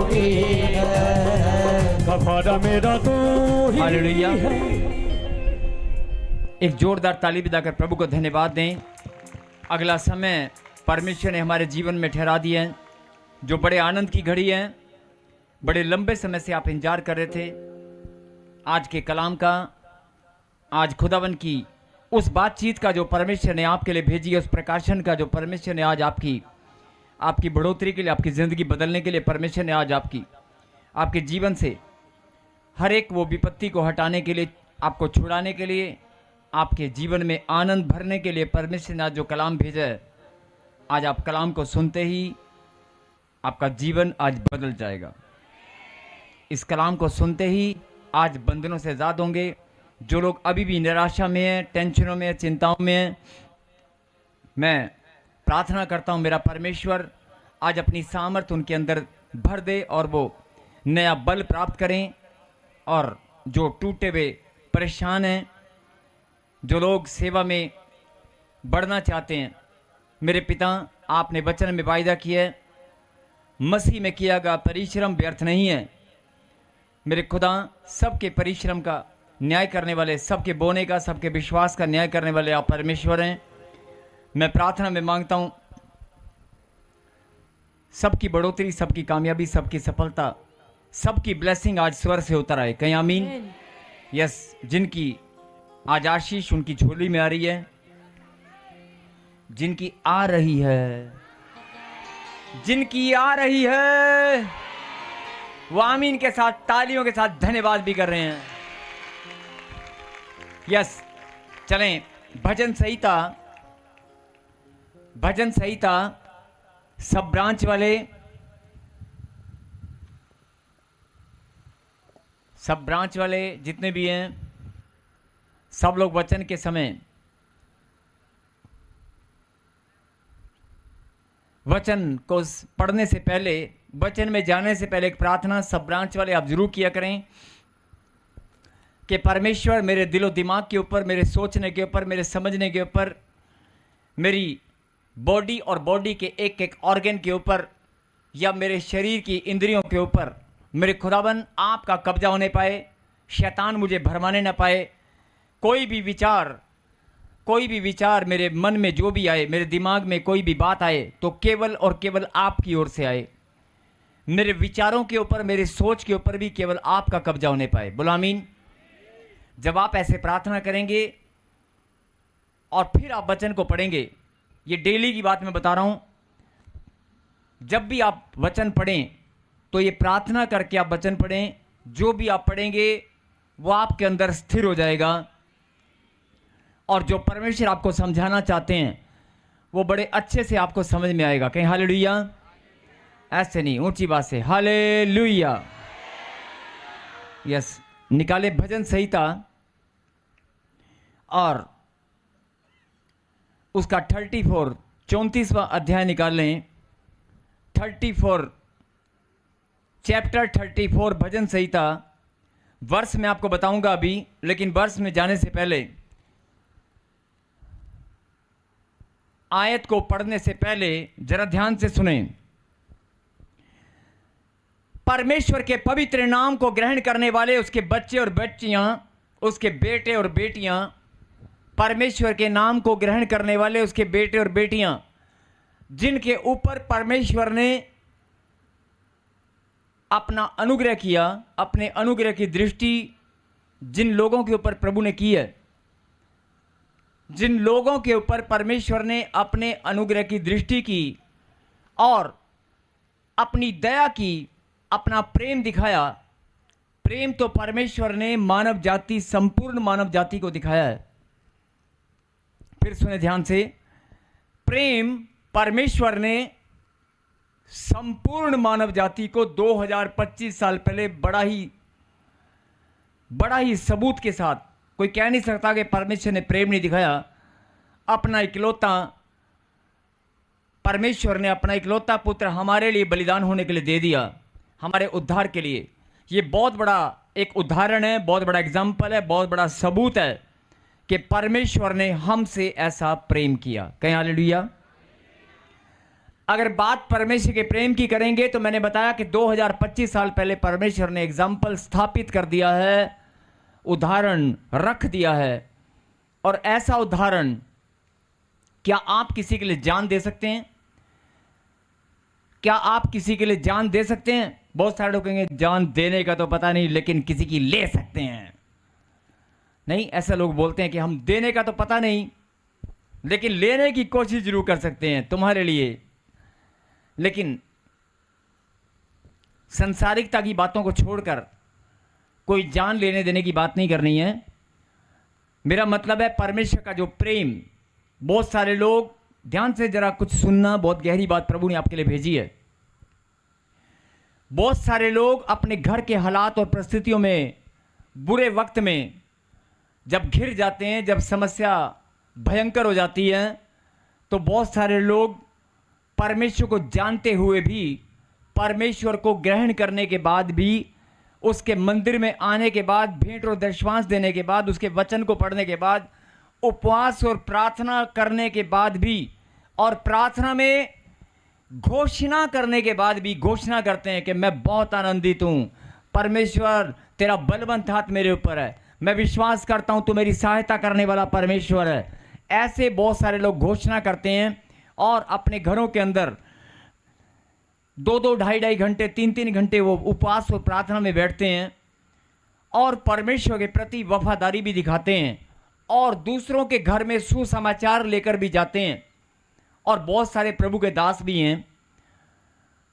ही है, गवारा मेरा तू ही हालेलुया। है। एक जोरदार ताली बजाकर प्रभु को धन्यवाद दें। अगला समय परमेश्वर ने हमारे जीवन में ठहरा दिया है, जो बड़े आनंद की घड़ी है। बड़े लंबे समय से आप इंतजार कर रहे थे आज के कलाम का, आज खुदावन की उस बातचीत का जो परमेश्वर ने आपके लिए भेजी है, उस प्रकाशन का जो परमेश्वर ने आज आपकी बढ़ोतरी के लिए, आपकी ज़िंदगी बदलने के लिए परमेश्वर ने आज आपके जीवन से हर एक वो विपत्ति को हटाने के लिए, आपको छुड़ाने के लिए, आपके जीवन में आनंद भरने के लिए परमेश्वर ने आज जो कलाम भेजा है, आज आप कलाम को सुनते ही आपका जीवन आज बदल जाएगा। इस कलाम को सुनते ही आज बंधनों से आज़ाद होंगे। जो लोग अभी भी निराशा में हैं, टेंशनों में, चिंताओं में हैं, मैं प्रार्थना करता हूं मेरा परमेश्वर आज अपनी सामर्थ उनके अंदर भर दे और वो नया बल प्राप्त करें। और जो टूटे हुए परेशान हैं, जो लोग सेवा में बढ़ना चाहते हैं, मेरे पिता आपने वचन में वायदा किया है, मसीह में किया गया परिश्रम व्यर्थ नहीं है। मेरे खुदा सबके परिश्रम का न्याय करने वाले, सबके बोने का, सबके विश्वास का न्याय करने वाले आप परमेश्वर हैं। मैं प्रार्थना में मांगता हूं सबकी बढ़ोतरी, सबकी कामयाबी, सबकी सफलता, सबकी ब्लेसिंग आज स्वर से उतर आए। कहीं आमीन। यस, जिनकी आज आशीष उनकी झोली में आ रही है, जिनकी आ रही है, जिनकी आ रही है, वो आमीन के साथ, तालियों के साथ धन्यवाद भी कर रहे हैं। यस, चलें भजन संहिता सब ब्रांच वाले जितने भी हैं, सब लोग वचन के समय, वचन को पढ़ने से पहले, वचन में जाने से पहले एक प्रार्थना सब ब्रांच वाले आप जरूर किया करें कि परमेश्वर मेरे दिलो दिमाग के ऊपर, मेरे सोचने के ऊपर, मेरे समझने के ऊपर, मेरी बॉडी और बॉडी के एक एक ऑर्गन के ऊपर, या मेरे शरीर की इंद्रियों के ऊपर मेरे खुदावन आपका कब्जा होने पाए, शैतान मुझे भरमाने ना पाए। कोई भी विचार मेरे मन में जो भी आए, मेरे दिमाग में कोई भी बात आए, तो केवल और केवल आपकी ओर से आए। मेरे विचारों के ऊपर, मेरे सोच के ऊपर भी केवल आपका कब्जा होने पाए। बोलो आमीन। जब आप ऐसे प्रार्थना करेंगे और फिर आप वचन को पढ़ेंगे, ये डेली की बात मैं बता रहा हूं, जब भी आप वचन पढ़ें तो ये प्रार्थना करके आप वचन पढ़ें। जो भी आप पढ़ेंगे वो आपके अंदर स्थिर हो जाएगा, और जो परमेश्वर आपको समझाना चाहते हैं वो बड़े अच्छे से आपको समझ में आएगा। कहीं हालेलुया। ऐसे नहीं, ऊंची बात से हालेलुया। यस, निकाले भजन संहिता और उसका 34वां अध्याय निकाल लें। 34 चैप्टर 34 भजन संहिता। वर्ष में आपको बताऊंगा अभी, लेकिन वर्ष में जाने से पहले, आयत को पढ़ने से पहले जरा ध्यान से सुने। परमेश्वर के पवित्र नाम को ग्रहण करने वाले उसके बच्चे और बच्चियां, उसके बेटे और बेटियां, परमेश्वर के नाम को ग्रहण करने वाले उसके बेटे और बेटियां, जिनके ऊपर परमेश्वर ने अपना अनुग्रह किया, अपने अनुग्रह की दृष्टि जिन लोगों के ऊपर प्रभु ने की है, जिन लोगों के ऊपर परमेश्वर ने अपने अनुग्रह की दृष्टि की और अपनी दया की, अपना प्रेम दिखाया। प्रेम तो परमेश्वर ने मानव जाति, संपूर्ण मानव जाति को दिखाया है। फिर सुने ध्यान से, प्रेम परमेश्वर ने संपूर्ण मानव जाति को 2025 साल पहले बड़ा ही सबूत के साथ, कोई कह नहीं सकता कि परमेश्वर ने प्रेम नहीं दिखाया। अपना इकलौता, परमेश्वर ने अपना इकलौता पुत्र हमारे लिए बलिदान होने के लिए दे दिया, हमारे उद्धार के लिए। ये बहुत बड़ा एक उदाहरण है, बहुत बड़ा एग्जाम्पल है, बहुत बड़ा सबूत है कि परमेश्वर ने हमसे ऐसा प्रेम किया। कहीं हालेलुया। अगर बात परमेश्वर के प्रेम की करेंगे तो मैंने बताया कि 2025 साल पहले परमेश्वर ने एग्जाम्पल स्थापित कर दिया है, उदाहरण रख दिया है। और ऐसा उदाहरण क्या आप किसी के लिए जान दे सकते हैं? क्या आप किसी के लिए जान दे सकते हैं? बहुत सारे लोग कहेंगे जान देने का तो पता नहीं, लेकिन किसी की ले सकते हैं। नहीं, ऐसा लोग बोलते हैं कि हम देने का तो पता नहीं, लेकिन लेने की कोशिश जरूर कर सकते हैं तुम्हारे लिए। लेकिन संसारिकता की बातों को छोड़कर कोई जान लेने देने की बात नहीं करनी है। मेरा मतलब है परमेश्वर का जो प्रेम। बहुत सारे लोग, ध्यान से जरा कुछ सुनना, बहुत गहरी बात प्रभु ने आपके लिए भेजी है। बहुत सारे लोग अपने घर के हालात और परिस्थितियों में, बुरे वक्त में जब घिर जाते हैं, जब समस्या भयंकर हो जाती है, तो बहुत सारे लोग परमेश्वर को जानते हुए भी, परमेश्वर को ग्रहण करने के बाद भी, उसके मंदिर में आने के बाद, भेंट और दशमांश देने के बाद, उसके वचन को पढ़ने के बाद, उपवास और प्रार्थना करने के बाद भी, और प्रार्थना में घोषणा करने के बाद भी घोषणा करते हैं कि मैं बहुत आनंदित हूं, परमेश्वर तेरा बलवंत हाथ मेरे ऊपर है, मैं विश्वास करता हूं तू मेरी सहायता करने वाला परमेश्वर है। ऐसे बहुत सारे लोग घोषणा करते हैं और अपने घरों के अंदर 2-2, 2.5 घंटे, 3-3 घंटे वो उपवास और प्रार्थना में बैठते हैं और परमेश्वर के प्रति वफादारी भी दिखाते हैं और दूसरों के घर में सुसमाचार लेकर भी जाते हैं। और बहुत सारे प्रभु के दास भी हैं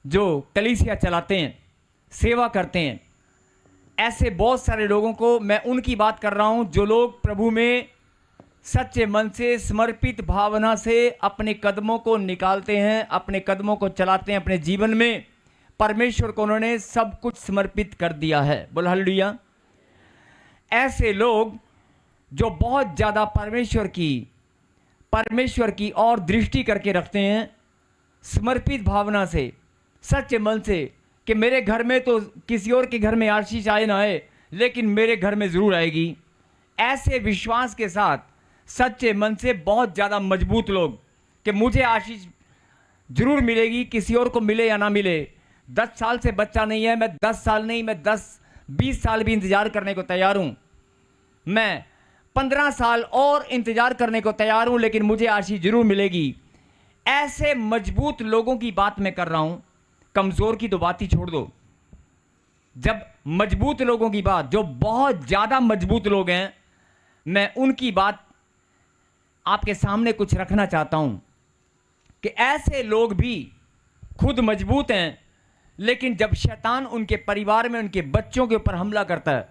जो कलीसिया चलाते हैं, सेवा करते हैं। ऐसे बहुत सारे लोगों को मैं उनकी बात कर रहा हूं जो लोग प्रभु में सच्चे मन से, समर्पित भावना से अपने कदमों को निकालते हैं, अपने कदमों को चलाते हैं। अपने जीवन में परमेश्वर को उन्होंने सब कुछ समर्पित कर दिया है। बोल हालेलुया। ऐसे लोग जो बहुत ज़्यादा परमेश्वर की और दृष्टि करके रखते हैं, समर्पित भावना से, सच्चे मन से, कि मेरे घर में तो किसी और के घर में आशीष आए ना आए, लेकिन मेरे घर में ज़रूर आएगी। ऐसे विश्वास के साथ, सच्चे मन से, बहुत ज़्यादा मजबूत लोग कि मुझे आशीष जरूर मिलेगी, किसी और को मिले या ना मिले। 10 साल से बच्चा नहीं है, मैं 10 साल नहीं, मैं 10-20 साल भी इंतज़ार करने को तैयार हूँ, मैं 15 साल और इंतज़ार करने को तैयार हूँ, लेकिन मुझे आशीष जरूर मिलेगी। ऐसे मजबूत लोगों की बात मैं कर रहा हूँ। कमज़ोर की तो बात ही छोड़ दो। जब मजबूत लोगों की बात, जो बहुत ज़्यादा मजबूत लोग हैं, मैं उनकी बात आपके सामने कुछ रखना चाहता हूं कि ऐसे लोग भी खुद मजबूत हैं, लेकिन जब शैतान उनके परिवार में, उनके बच्चों के ऊपर हमला करता है,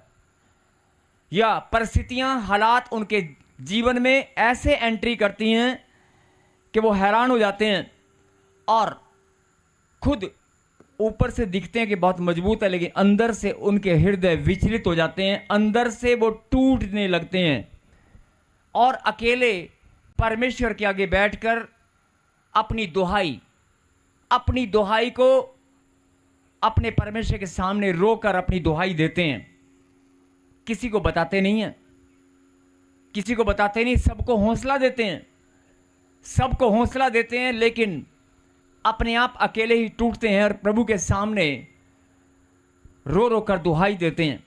या परिस्थितियां, हालात उनके जीवन में ऐसे एंट्री करती हैं कि वो हैरान हो जाते हैं और खुद ऊपर से दिखते हैं कि बहुत मजबूत है, लेकिन अंदर से उनके हृदय विचलित हो जाते हैं, अंदर से वो टूटने लगते हैं और अकेले परमेश्वर के आगे बैठकर अपनी दुहाई को अपने परमेश्वर के सामने रोकर अपनी दुहाई देते हैं। किसी को बताते नहीं हैं, किसी को बताते नहीं, सबको हौसला देते हैं, लेकिन अपने आप अकेले ही टूटते हैं और प्रभु के सामने रो रो कर दुहाई देते हैं।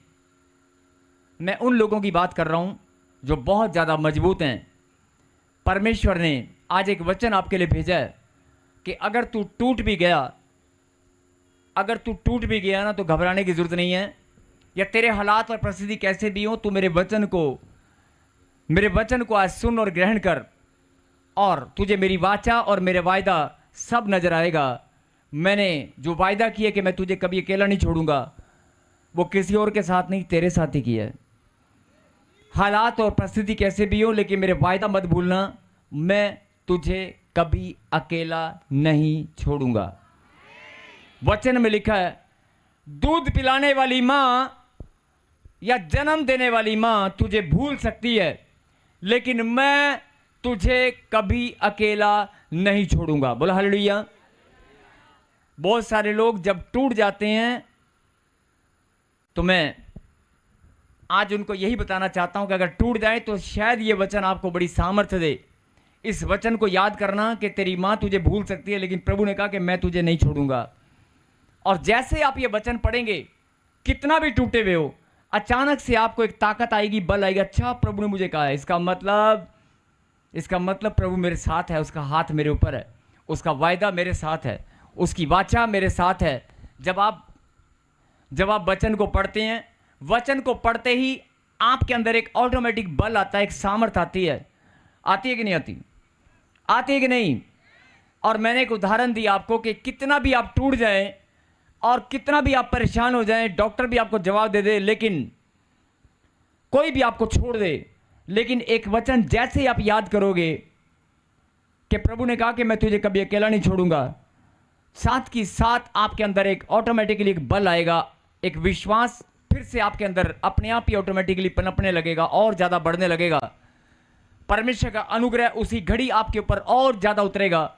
मैं उन लोगों की बात कर रहा हूं जो बहुत ज़्यादा मजबूत हैं। परमेश्वर ने आज एक वचन आपके लिए भेजा है कि अगर तू टूट भी गया ना, तो घबराने की जरूरत नहीं है। या तेरे हालात और परिस्थिति कैसे भी हो, तू मेरे वचन को आज सुन और ग्रहण कर, और तुझे मेरी वाचा और मेरे वायदा सब नजर आएगा। मैंने जो वायदा किया कि मैं तुझे कभी अकेला नहीं छोड़ूंगा, वो किसी और के साथ नहीं, तेरे साथ ही किया है। हालात और परिस्थिति कैसे भी हो, लेकिन मेरे वायदा मत भूलना, मैं तुझे कभी अकेला नहीं छोड़ूंगा। वचन में लिखा है, दूध पिलाने वाली मां या जन्म देने वाली मां तुझे भूल सकती है, लेकिन मैं तुझे कभी अकेला नहीं छोड़ूंगा। बोला हालेलुया। बहुत सारे लोग जब टूट जाते हैं, तो मैं आज उनको यही बताना चाहता हूं कि अगर टूट जाए तो शायद ये वचन आपको बड़ी सामर्थ्य दे। इस वचन को याद करना कि तेरी माँ तुझे भूल सकती है, लेकिन प्रभु ने कहा कि मैं तुझे नहीं छोड़ूंगा। और जैसे आप ये वचन पढ़ेंगे, कितना भी टूटे हुए हो, अचानक से आपको एक ताकत आएगी, बल आएगा। अच्छा, प्रभु ने मुझे कहा है, इसका मतलब प्रभु मेरे साथ है, उसका हाथ मेरे ऊपर है, उसका वायदा मेरे साथ है, उसकी वाचा मेरे साथ है। जब आप वचन को पढ़ते हैं, वचन को पढ़ते ही आपके अंदर एक ऑटोमेटिक बल आता है, एक सामर्थ आती है कि नहीं आती? आती है कि नहीं? और मैंने एक उदाहरण दी आपको कि कितना भी आप टूट जाएं और कितना भी आप परेशान हो जाएं, डॉक्टर भी आपको जवाब दे दे, लेकिन कोई भी आपको छोड़ दे, लेकिन एक वचन जैसे ही आप याद करोगे कि प्रभु ने कहा कि मैं तुझे कभी अकेला नहीं छोड़ूंगा, साथ की साथ आपके अंदर एक ऑटोमेटिकली एक बल आएगा, एक विश्वास फिर से आपके अंदर अपने आप ही ऑटोमेटिकली पनपने लगेगा और ज़्यादा बढ़ने लगेगा। परमेश्वर का अनुग्रह उसी घड़ी आपके ऊपर और ज़्यादा उतरेगा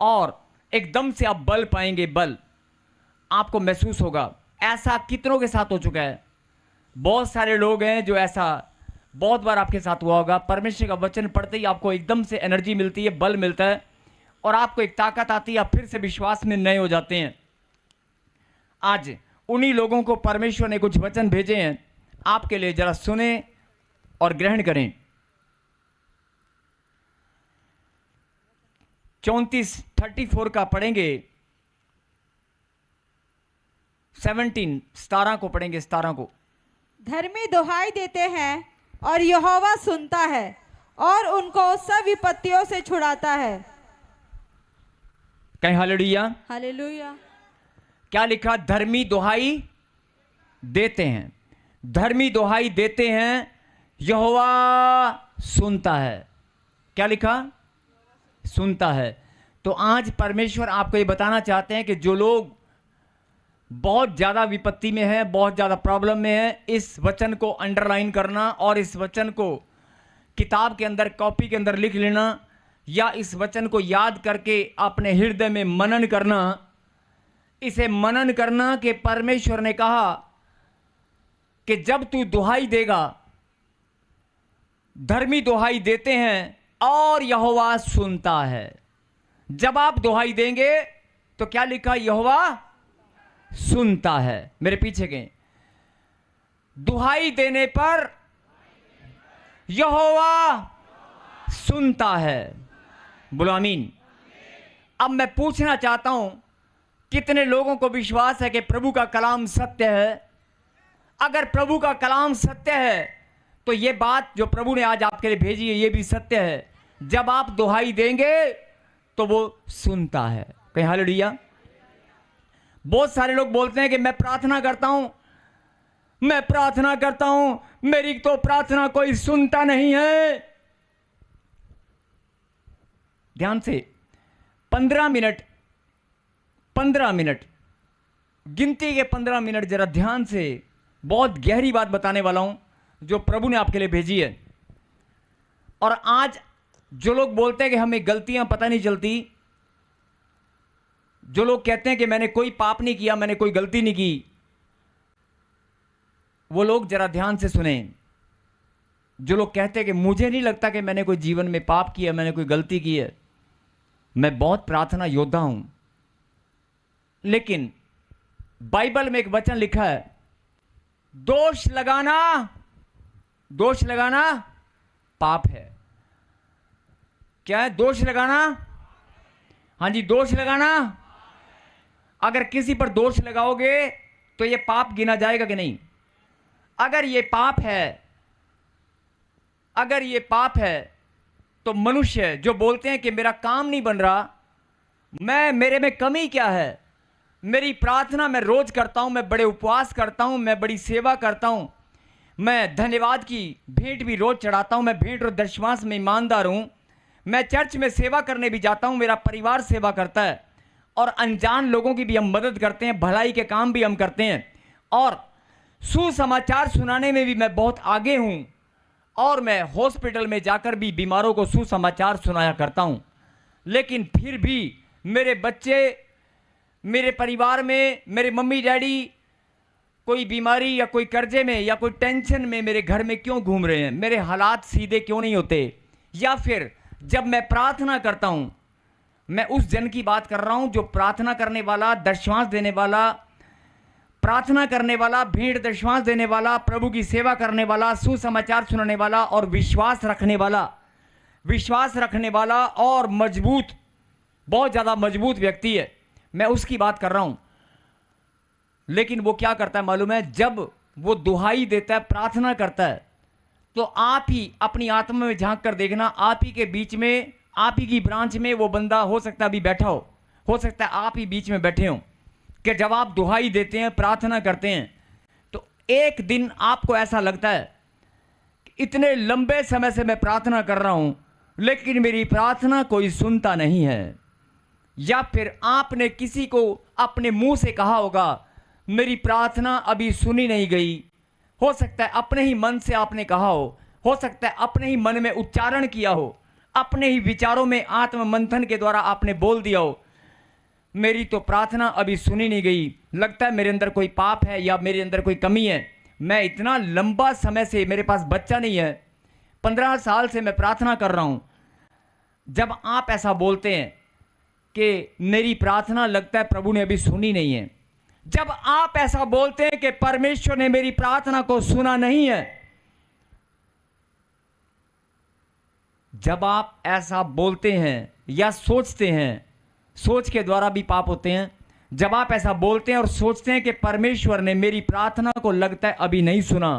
और एकदम से आप बल पाएंगे, बल आपको महसूस होगा। ऐसा कितनों के साथ हो चुका है? बहुत सारे लोग हैं जो ऐसा बहुत बार आपके साथ हुआ होगा। परमेश्वर का वचन पढ़ते ही आपको एकदम से एनर्जी मिलती है, बल मिलता है और आपको एक ताकत आती है, आप फिर से विश्वास में नए हो जाते हैं। आज उन्हीं लोगों को परमेश्वर ने कुछ वचन भेजे हैं आपके लिए, जरा सुने और ग्रहण करें। 34 का पढ़ेंगे, 17 को पढ़ेंगे, 17 को। धर्मी दुहाई देते हैं और यहोवा सुनता है और उनको सब विपत्तियों से छुड़ाता है। कहीं हालेलुया। हालेलुया। क्या लिखा? धर्मी दुहाई देते हैं, धर्मी दुहाई देते हैं, यहोवा सुनता है। क्या लिखा? सुनता है। तो आज परमेश्वर आपको ये बताना चाहते हैं कि जो लोग बहुत ज़्यादा विपत्ति में है, बहुत ज़्यादा प्रॉब्लम में है, इस वचन को अंडरलाइन करना और इस वचन को किताब के अंदर, कॉपी के अंदर लिख लेना, या इस वचन को याद करके अपने हृदय में मनन करना। इसे मनन करना कि परमेश्वर ने कहा कि जब तू दुहाई देगा, धर्मी दुहाई देते हैं और यहोवा सुनता है। जब आप दुहाई देंगे तो क्या लिखा? यहोवा सुनता है। मेरे पीछे गए, दुहाई देने पर यहोवा सुनता है। बोलो आमीन। अब मैं पूछना चाहता हूं, कितने लोगों को विश्वास है कि प्रभु का कलाम सत्य है? अगर प्रभु का कलाम सत्य है तो ये बात जो प्रभु ने आज आपके लिए भेजी है ये भी सत्य है। जब आप दुहाई देंगे तो वो सुनता है। कहीं हालेलुया। बहुत सारे लोग बोलते हैं कि मैं प्रार्थना करता हूं, मैं प्रार्थना करता हूं, मेरी तो प्रार्थना कोई सुनता नहीं है। ध्यान से 15 मिनट गिनती के 15 मिनट जरा ध्यान से बहुत गहरी बात बताने वाला हूं जो प्रभु ने आपके लिए भेजी है। और आज जो लोग बोलते हैं कि हमें गलतियां पता नहीं चलती, जो लोग कहते हैं कि मैंने कोई पाप नहीं किया, मैंने कोई गलती नहीं की, वो लोग जरा ध्यान से सुने। जो लोग कहते हैं कि मुझे नहीं लगता कि मैंने कोई जीवन में पाप किया, मैंने कोई गलती की है, मैं बहुत प्रार्थना योद्धा हूं, लेकिन बाइबल में एक वचन लिखा है, दोष लगाना पाप है। क्या है? दोष लगाना। हाँ जी, दोष लगाना। अगर किसी पर दोष लगाओगे तो ये पाप गिना जाएगा कि नहीं? अगर ये पाप है तो मनुष्य जो बोलते हैं कि मेरा काम नहीं बन रहा, मेरे में कमी क्या है, मेरी प्रार्थना मैं रोज करता हूं, मैं बड़े उपवास करता हूं, मैं बड़ी सेवा करता हूं, मैं धन्यवाद की भेंट भी रोज चढ़ाता हूं, मैं भेंट और दशमांश में ईमानदार हूं, मैं चर्च में सेवा करने भी जाता हूं, मेरा परिवार सेवा करता है, और अनजान लोगों की भी हम मदद करते हैं, भलाई के काम भी हम करते हैं, और सुसमाचार सुनाने में भी मैं बहुत आगे हूं, और मैं हॉस्पिटल में जाकर भी बीमारों को सुसमाचार सुनाया करता हूं। लेकिन फिर भी मेरे बच्चे, मेरे परिवार में मेरे मम्मी डैडी कोई बीमारी या कोई कर्जे में या कोई टेंशन में मेरे घर में क्यों घूम रहे हैं? मेरे हालात सीधे क्यों नहीं होते? या फिर जब मैं प्रार्थना करता हूं, मैं उस जन की बात कर रहा हूं जो प्रार्थना करने वाला, दशमांश देने वाला, प्रार्थना करने वाला, भेंट दशमांश देने वाला, प्रभु की सेवा करने वाला, सुसमाचार सुनाने वाला और विश्वास रखने वाला और मजबूत, बहुत ज्यादा मजबूत व्यक्ति है, मैं उसकी बात कर रहा हूं। लेकिन वो क्या करता है मालूम है? जब वो दुहाई देता है, प्रार्थना करता है, तो आप ही अपनी आत्मा में झांक कर देखना, आप ही के बीच में, आप ही की ब्रांच में वो बंदा हो सकता है अभी बैठा हो सकता है आप ही बीच में बैठे हो, कि जब आप दुहाई देते हैं, प्रार्थना करते हैं, तो एक दिन आपको ऐसा लगता है कि इतने लंबे समय से मैं प्रार्थना कर रहा हूं, लेकिन मेरी प्रार्थना कोई सुनता नहीं है। या फिर आपने किसी को अपने मुंह से कहा होगा, मेरी प्रार्थना अभी सुनी नहीं गई। हो सकता है अपने ही मन से आपने कहा हो सकता है अपने ही मन में उच्चारण किया हो, अपने ही विचारों में आत्म मंथन के द्वारा आपने बोल दिया हो, मेरी तो प्रार्थना अभी सुनी नहीं गई, लगता है मेरे अंदर कोई पाप है या मेरे अंदर कोई कमी है। मैं इतना लंबा समय से, मेरे पास बच्चा नहीं है, 15 साल से मैं प्रार्थना कर रहा हूं। जब आप ऐसा बोलते हैं कि मेरी प्रार्थना लगता है प्रभु ने अभी सुनी नहीं है, जब आप ऐसा बोलते हैं कि परमेश्वर ने मेरी प्रार्थना को सुना नहीं है, जब आप ऐसा बोलते हैं या सोचते हैं, सोच के द्वारा भी पाप होते हैं, जब आप ऐसा बोलते हैं और सोचते हैं कि परमेश्वर ने मेरी प्रार्थना को लगता है अभी नहीं सुना,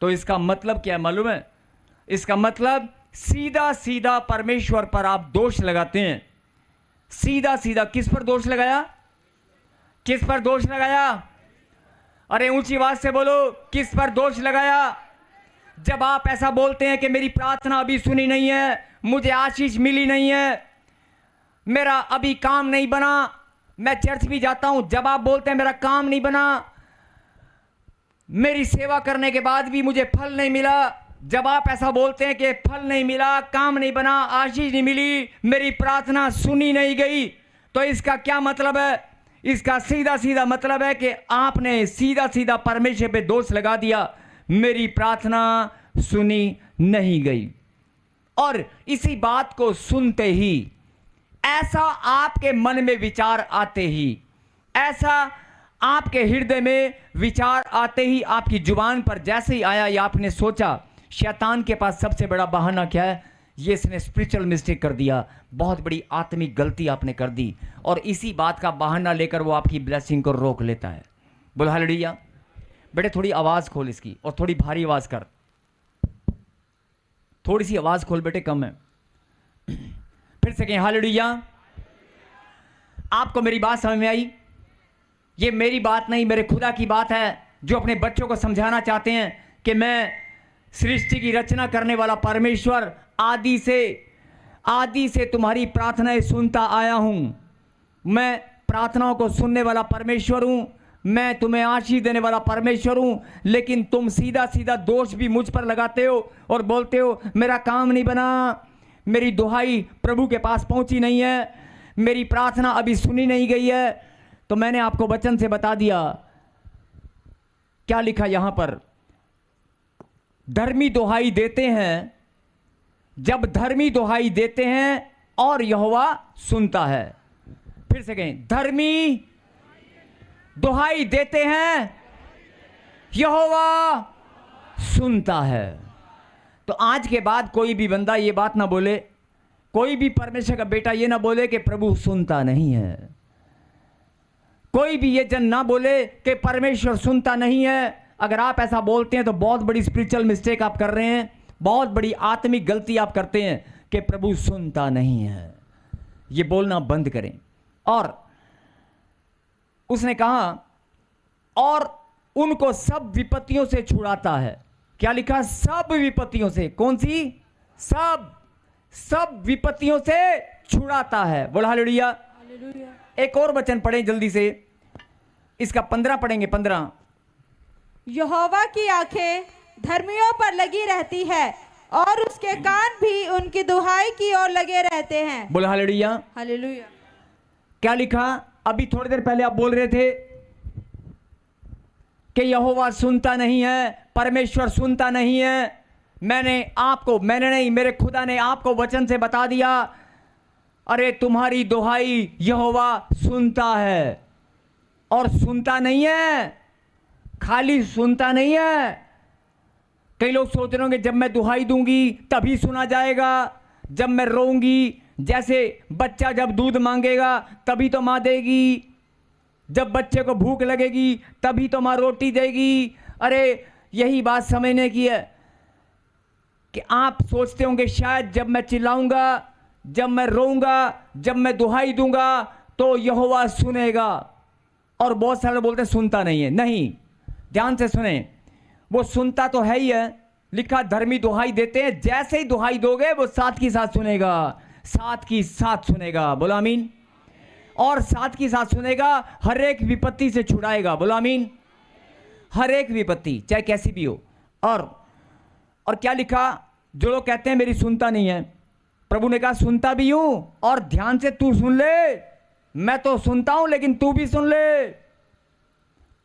तो इसका मतलब क्या है मालूम है? इसका मतलब सीधा सीधा परमेश्वर पर आप दोष लगाते हैं। सीधा सीधा किस पर दोष लगाया? किस पर दोष लगाया? अरे ऊंची आवाज से बोलो, किस पर दोष लगाया? जब आप ऐसा बोलते हैं कि मेरी प्रार्थना अभी सुनी नहीं है, मुझे आशीष मिली नहीं है, मेरा अभी काम नहीं बना, मैं चर्च भी जाता हूं, जब आप बोलते हैं मेरा काम नहीं बना, मेरी सेवा करने के बाद भी मुझे फल नहीं मिला, जब आप ऐसा बोलते हैं कि फल नहीं मिला, काम नहीं बना, आशीष नहीं मिली, मेरी प्रार्थना सुनी नहीं गई, तो इसका क्या मतलब है? इसका सीधा सीधा मतलब है कि आपने सीधा सीधा परमेश्वर पे दोष लगा दिया, मेरी प्रार्थना सुनी नहीं गई। और इसी बात को सुनते ही, ऐसा आपके मन में विचार आते ही, ऐसा आपके हृदय में विचार आते ही, आपकी जुबान पर जैसे ही आया या आपने सोचा, शैतान के पास सबसे बड़ा बहाना क्या है? ये इसने स्पिरिचुअल मिस्टेक कर दिया, बहुत बड़ी आत्मिक गलती आपने कर दी, और इसी बात का बहाना लेकर वो आपकी ब्लेसिंग को रोक लेता है। बोलो हालेलुया। बेटे थोड़ी आवाज खोल इसकी, और थोड़ी भारी आवाज कर, थोड़ी सी आवाज खोल बेटे, कम है। फिर से कहें हालेलुया। आपको मेरी बात समझ में आई? ये मेरी बात नहीं, मेरे खुदा की बात है, जो अपने बच्चों को समझाना चाहते हैं कि मैं सृष्टि की रचना करने वाला परमेश्वर आदि से तुम्हारी प्रार्थनाएं सुनता आया हूं। मैं प्रार्थनाओं को सुनने वाला परमेश्वर हूं, मैं तुम्हें आशीष देने वाला परमेश्वर हूं, लेकिन तुम सीधा सीधा दोष भी मुझ पर लगाते हो और बोलते हो मेरा काम नहीं बना, मेरी दुहाई प्रभु के पास पहुंची नहीं है, मेरी प्रार्थना अभी सुनी नहीं गई है। तो मैंने आपको वचन से बता दिया, क्या लिखा यहां पर? धर्मी दुहाई देते हैं, जब धर्मी दुहाई देते हैं और यहोवा सुनता है। फिर से कहें, धर्मी दुहाई देते हैं, यहोवा सुनता है। तो आज के बाद कोई भी बंदा ये बात ना बोले, कोई भी परमेश्वर का बेटा ये ना बोले कि प्रभु सुनता नहीं है, कोई भी ये जन ना बोले कि परमेश्वर सुनता नहीं है। अगर आप ऐसा बोलते हैं तो बहुत बड़ी स्पिरिचुअल मिस्टेक आप कर रहे हैं, बहुत बड़ी आत्मिक गलती आप करते हैं कि प्रभु सुनता नहीं है। ये बोलना बंद करें। और उसने कहा, और उनको सब विपत्तियों से छुड़ाता है। क्या लिखा? सब विपत्तियों से। कौन सी? सब विपत्तियों से छुड़ाता है। बोला हालेलुया। एक और वचन पढ़ें जल्दी से, इसका 15 पढ़ेंगे। 15, यहोवा की आंखें धर्मियों पर लगी रहती है और उसके कान भी उनकी दुहाई की ओर लगे रहते हैं। बोला हालेलुया। हालेलुया। क्या लिखा? अभी थोड़ी देर पहले आप बोल रहे थे कि यहोवा सुनता नहीं है, परमेश्वर सुनता नहीं है, मैंने नहीं, मेरे खुदा ने आपको वचन से बता दिया, अरे तुम्हारी दुहाई यहोवा सुनता है। और सुनता नहीं है, खाली सुनता नहीं है। कई लोग सोच रहे होंगे जब मैं दुहाई दूंगी तभी सुना जाएगा, जब मैं रोऊंगी, जैसे बच्चा जब दूध मांगेगा तभी तो माँ देगी, जब बच्चे को भूख लगेगी तभी तो माँ रोटी देगी। अरे यही बात समझने की है कि आप सोचते होंगे शायद जब मैं चिल्लाऊंगा, जब मैं रोऊंगा, जब मैं दुहाई दूंगा तो यहोवा सुनेगा। और बहुत सारे बोलते हैं सुनता नहीं है। नहीं, ध्यान से सुने, वो सुनता तो है ही है। लिखा धर्मी दुहाई देते हैं, जैसे ही दुहाई दोगे वो साथ की साथ सुनेगा, साथ की साथ सुनेगा। बोलो आमीन। और साथ की साथ सुनेगा, हर एक विपत्ति से छुड़ाएगा। बोलो आमीन। हर एक विपत्ति चाहे कैसी भी हो। और क्या लिखा, जो लोग कहते हैं मेरी सुनता नहीं है, प्रभु ने कहा सुनता भी हूं, और ध्यान से तू सुन ले। मैं तो सुनता हूं लेकिन तू भी सुन ले,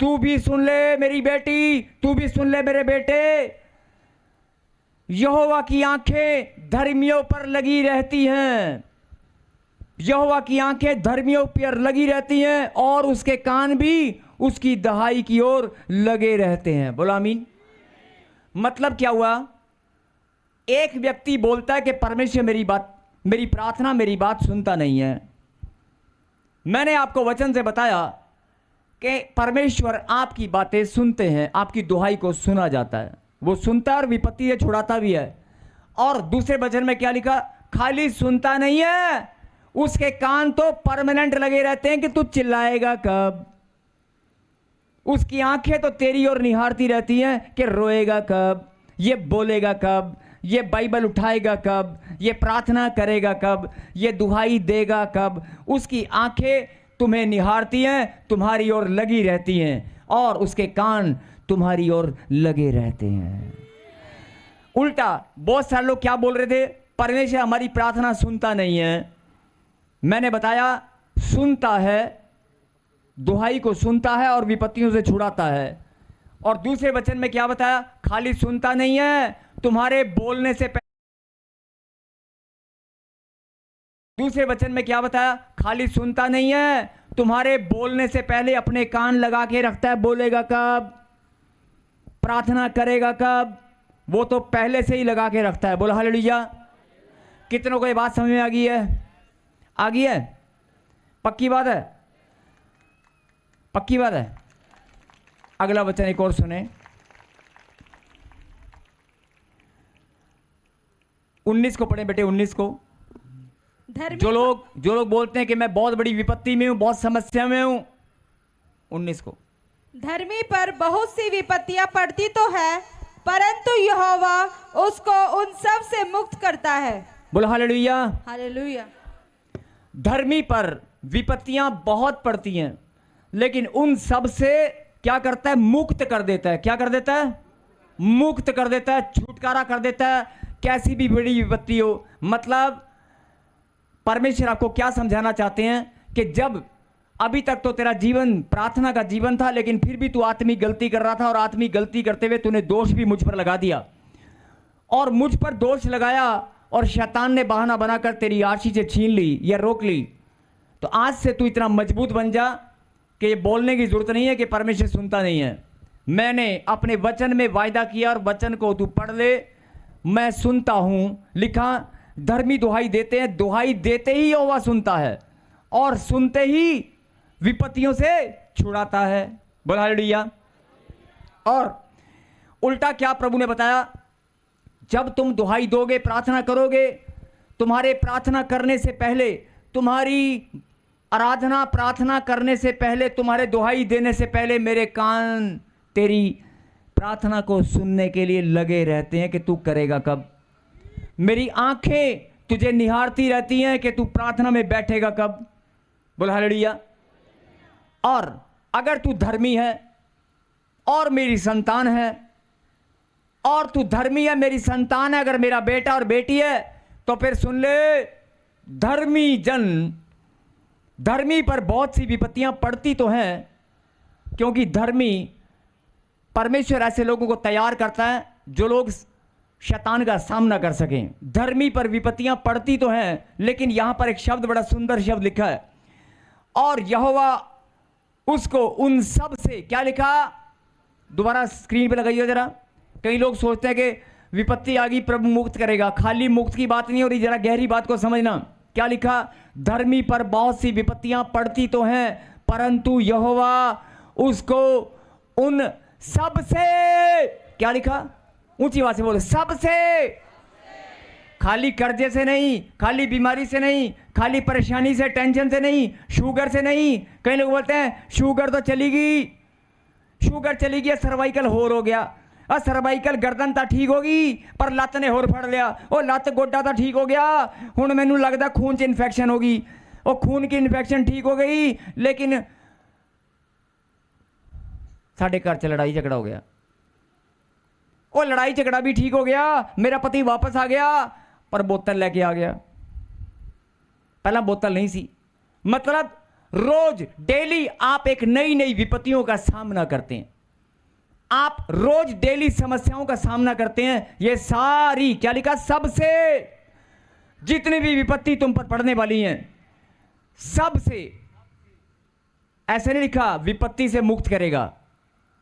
तू भी सुन ले मेरी बेटी, तू भी सुन ले मेरे बेटे। यहोवा की आंखें धर्मियों पर लगी रहती हैं, यहोवा की आंखें धर्मियों पर लगी रहती हैं, और उसके कान भी उसकी दहाई की ओर लगे रहते हैं। बोलो आमीन। मतलब क्या हुआ, एक व्यक्ति बोलता है कि परमेश्वर मेरी प्रार्थना, मेरी बात सुनता नहीं है। मैंने आपको वचन से बताया कि परमेश्वर आपकी बातें सुनते हैं, आपकी दुहाई को सुना जाता है, वो सुनता है और विपत्ति से छुड़ाता भी है। और दूसरे वचन में क्या लिखा, खाली सुनता नहीं है, उसके कान तो परमानेंट लगे रहते हैं कि तू चिल्लाएगा कब। उसकी आंखें तो तेरी ओर निहारती रहती हैं कि रोएगा कब, ये बोलेगा कब, ये बाइबल उठाएगा कब, ये प्रार्थना करेगा कब, ये दुहाई देगा कब। उसकी आंखें तुम्हें निहारती हैं, तुम्हारी ओर लगी रहती हैं, और उसके कान तुम्हारी ओर लगे रहते हैं। उल्टा बहुत सारे लोग क्या बोल रहे थे, परमेश्वर हमारी प्रार्थना सुनता नहीं है। मैंने बताया सुनता है, दुहाई को सुनता है और विपत्तियों से छुड़ाता है। और दूसरे वचन में क्या बताया, खाली सुनता नहीं है, तुम्हारे बोलने से दूसरे वचन में क्या बताया, खाली सुनता नहीं है, तुम्हारे बोलने से पहले अपने कान लगा के रखता है। बोलेगा कब, प्रार्थना करेगा कब, वो तो पहले से ही लगा के रखता है। बोलो हालेलुया। कितनों को ये बात समझ में आ गई है? आ गई है? पक्की बात है, पक्की बात है। अगला वचन एक और सुने, 19 को पढ़े बेटे, 19 को। जो लोग बोलते हैं कि मैं बहुत बड़ी विपत्ति में हूं, बहुत समस्या में हूं, 19 को। धर्मी पर बहुत सी विपत्तियां पड़ती तो है, परंतु यहोवा उसको उन सब से मुक्त करता है। बोलो हालेलुया। हालेलुया। धर्मी पर विपत्तियां बहुत पड़ती हैं, लेकिन उन सब से क्या करता है, मुक्त कर देता है। क्या कर देता है? मुक्त कर देता है, छुटकारा कर देता है, कैसी भी बड़ी विपत्ति हो। मतलब परमेश्वर आपको क्या समझाना चाहते हैं कि जब अभी तक तो तेरा जीवन प्रार्थना का जीवन था, लेकिन फिर भी तू आत्मिक गलती कर रहा था, और आत्मिक गलती करते हुए तूने दोष भी मुझ पर लगा दिया, और मुझ पर दोष लगाया, और शैतान ने बहाना बनाकर तेरी आशीष से छीन ली या रोक ली। तो आज से तू इतना मजबूत बन जा कि ये बोलने की जरूरत नहीं है कि परमेश्वर सुनता नहीं है। मैंने अपने वचन में वायदा किया, और वचन को तू पढ़ ले, मैं सुनता हूं। लिखा धर्मी दुहाई देते हैं, दुहाई देते ही यहोवा सुनता है, और सुनते ही विपत्तियों से छुड़ाता है। बोल हालेलुया। और उल्टा क्या प्रभु ने बताया, जब तुम दुहाई दोगे, प्रार्थना करोगे, तुम्हारे प्रार्थना करने से पहले, तुम्हारी आराधना प्रार्थना करने से पहले, तुम्हारे दुहाई देने से पहले मेरे कान तेरी प्रार्थना को सुनने के लिए लगे रहते हैं कि तू करेगा कब। मेरी आंखें तुझे निहारती रहती हैं कि तू प्रार्थना में बैठेगा कब। बोल हालेलुया। और अगर तू धर्मी है और मेरी संतान है, और तू धर्मी है, मेरी संतान है, अगर मेरा बेटा और बेटी है, तो फिर सुन ले, धर्मी जन, धर्मी पर बहुत सी विपत्तियां पड़ती तो हैं, क्योंकि धर्मी, परमेश्वर ऐसे लोगों को तैयार करता है जो लोग शैतान का सामना कर सकें। धर्मी पर विपत्तियां पड़ती तो हैं, लेकिन यहां पर एक शब्द, बड़ा सुंदर शब्द लिखा है, और यहोवा उसको उन सब से, क्या लिखा, दोबारा स्क्रीन पे लगाइए जरा। कई लोग सोचते हैं कि विपत्ति आ गई प्रभु मुक्त करेगा। खाली मुक्त की बात नहीं हो रही, जरा गहरी बात को समझना। क्या लिखा, धर्मी पर बहुत सी विपत्तियां पड़ती तो हैं, परंतु यहोवा उसको उन सब से, क्या लिखा, ऊंची आवाज से बोलो, सबसे। खाली कर्जे से नहीं, खाली बीमारी से नहीं, खाली परेशानी से, टेंशन से नहीं, शुगर से नहीं। कई लोग बोलते हैं शुगर तो चली गई, शुगर चली गई, सर्वाइकल होर हो गया। और सर्वाइकल गर्दन तो ठीक होगी, पर लत्त ने होर फड़ लिया। वो लत्त गोड्डा तो ठीक हो गया, हुण मैनू लगता खून च इन्फेक्शन होगी। वो खून की इन्फेक्शन ठीक हो गई, लेकिन साढ़े घर च लड़ाई झगड़ा हो गया। वो लड़ाई झगड़ा भी ठीक हो गया, मेरा पति वापस आ गया, पर बोतल लेके आ गया। पहला बोतल नहीं सी। मतलब रोज डेली आप एक नई नई विपत्तियों का सामना करते हैं, आप रोज डेली समस्याओं का सामना करते हैं। ये सारी, क्या लिखा, सबसे, जितनी भी विपत्ति तुम पर पड़ने वाली हैं, सबसे। ऐसे नहीं लिखा विपत्ति से मुक्त करेगा,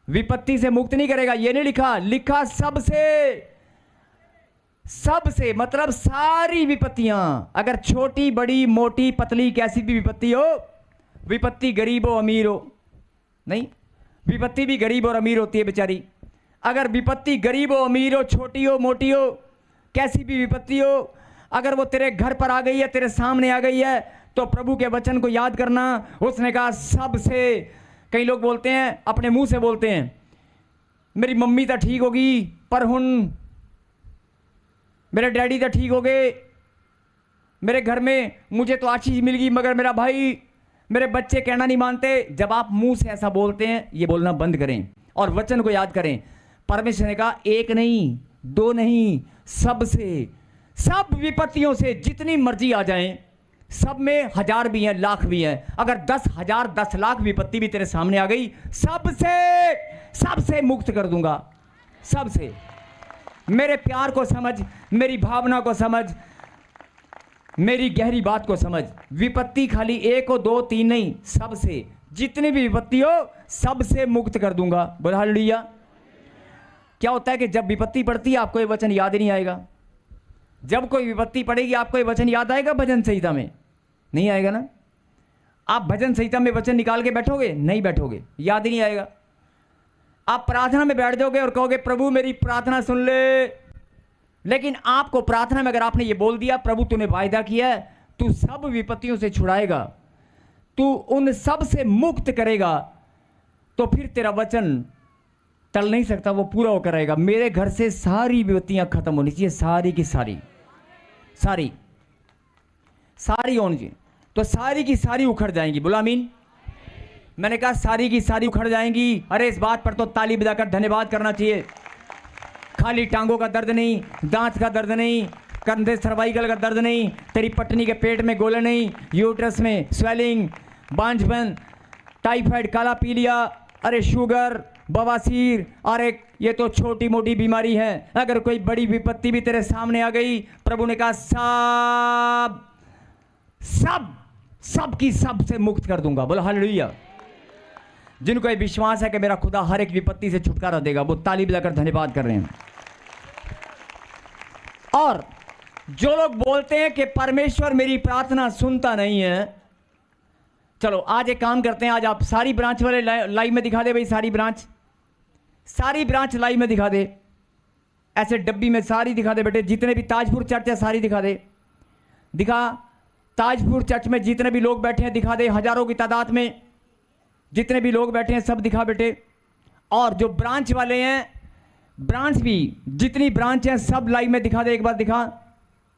विपत्ति से मुक्त नहीं करेगा, ये नहीं लिखा, लिखा सबसे। सबसे मतलब सारी विपत्तियां, अगर छोटी बड़ी मोटी पतली कैसी भी विपत्ति हो, विपत्ति गरीब हो अमीर हो, नहीं, विपत्ति भी गरीब और अमीर होती है बेचारी। अगर विपत्ति गरीब हो अमीर हो, छोटी हो मोटी हो, कैसी भी विपत्ति हो, अगर वो तेरे घर पर आ गई है, तेरे सामने आ गई है, तो प्रभु के वचन को याद करना। उसने कहा सबसे। कई लोग बोलते हैं, अपने मुंह से बोलते हैं, मेरी मम्मी तो ठीक होगी, पर हुन मेरे डैडी तो ठीक हो गए, मेरे घर में मुझे तो अच्छी चीज मिल गई, मगर मेरा भाई, मेरे बच्चे कहना नहीं मानते। जब आप मुंह से ऐसा बोलते हैं, ये बोलना बंद करें और वचन को याद करें। परमेश्वर ने कहा एक नहीं, दो नहीं, सबसे, सब विपत्तियों से जितनी मर्जी आ जाएं, सब में हजार भी हैं, लाख भी हैं। अगर 10,000 10 लाख विपत्ति भी तेरे सामने आ गई, सबसे, सबसे मुक्त कर दूंगा, सबसे। मेरे प्यार को समझ, मेरी भावना को समझ, मेरी गहरी बात को समझ। विपत्ति खाली एक हो, दो, तीन नहीं, सबसे, जितनी भी विपत्ति हो, सबसे मुक्त कर दूंगा। बोला हालेलुया। क्या होता है कि जब विपत्ति पड़ती है, आपको ये वचन याद ही नहीं आएगा। जब कोई विपत्ति पड़ेगी, आपको ये वचन याद आएगा भजन संहिता में? नहीं आएगा ना। आप भजन संहिता में वचन निकाल के बैठोगे? नहीं बैठोगे, याद ही नहीं आएगा। आप प्रार्थना में बैठ जाओगे और कहोगे प्रभु मेरी प्रार्थना सुन ले, लेकिन आपको प्रार्थना में अगर आपने ये बोल दिया, प्रभु तूने वायदा किया है, तू सब विपत्तियों से छुड़ाएगा, तू उन सब से मुक्त करेगा, तो फिर तेरा वचन टल नहीं सकता, वो पूरा होकर रहेगा। मेरे घर से सारी विपत्तियां खत्म होनी चाहिए, सारी की सारी, सारी सारी होनी चाहिए, तो सारी की सारी उखड़ जाएंगी। बोला आमीन। मैंने कहा सारी की सारी उखड़ जाएंगी। अरे इस बात पर तो ताली बजाकर धन्यवाद करना चाहिए। खाली टांगों का दर्द नहीं, दांत का दर्द नहीं, कंधे सर्वाइकल का दर्द नहीं, तेरी पटनी के पेट में गोले नहीं, यूट्रस में स्वेलिंग, बांझपन, टाइफाइड, काला पीलिया, अरे शुगर, बवासीर, अरे ये तो छोटी मोटी बीमारी है। अगर कोई बड़ी विपत्ति भी तेरे सामने आ गई, प्रभु ने कहा सब सब सब की सब से मुक्त कर दूंगा। बोलो हालेलुया। जिनको ये विश्वास है कि मेरा खुदा हर एक विपत्ति से छुटकारा देगा, वो ताली बजाकर धन्यवाद कर रहे हैं। और जो लोग बोलते हैं कि परमेश्वर मेरी प्रार्थना सुनता नहीं है, चलो आज एक काम करते हैं, आज आप सारी ब्रांच वाले लाइव में दिखा दे भाई, सारी ब्रांच लाइव में दिखा दे, ऐसे डब्बी में सारी दिखा दे बेटे। जितने भी ताजपुर चर्च है सारी दिखा दे, दिखा। ताजपुर चर्च में जितने भी लोग बैठे हैं दिखा दे, हजारों की तादाद में जितने भी लोग बैठे हैं सब दिखा बेटे। और जो ब्रांच वाले हैं, ब्रांच भी जितनी ब्रांच हैं सब लाइव में दिखा दे, एक बार दिखा,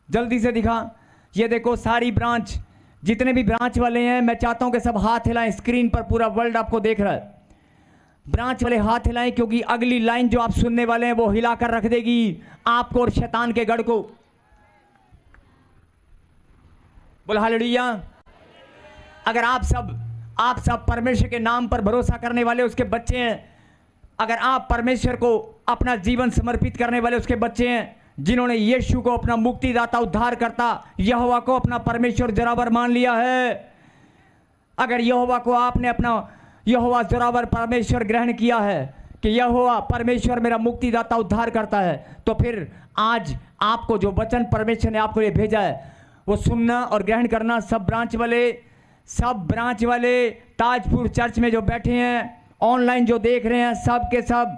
जल्दी से दिखा। ये देखो सारी ब्रांच, जितने भी ब्रांच वाले हैं, मैं चाहता हूं कि सब हाथ हिलाएं। स्क्रीन पर पूरा वर्ल्ड आपको देख रहा है। ब्रांच वाले हाथ हिलाएं, क्योंकि अगली लाइन जो आप सुनने वाले हैं वो हिलाकर रख देगी आपको और शैतान के गढ़ को। बोल हालेलुया। अगर आप सब परमेश्वर के नाम पर भरोसा करने वाले उसके बच्चे हैं, अगर आप परमेश्वर को अपना जीवन समर्पित करने वाले उसके बच्चे हैं, जिन्होंने यीशु को अपना मुक्तिदाता उद्धारकर्ता यहोवा को अपना परमेश्वर जोरावर मान लिया है, अगर यहोवा को आपने अपना यहोवा जोरावर परमेश्वर ग्रहण किया है कि यहोवा परमेश्वर मेरा मुक्तिदाता उद्धार करता है, तो फिर आज आपको जो वचन परमेश्वर ने आपको ये भेजा है वो सुनना और ग्रहण करना। सब ब्रांच वाले ताजपुर चर्च में जो बैठे हैं, ऑनलाइन जो देख रहे हैं, सब के सब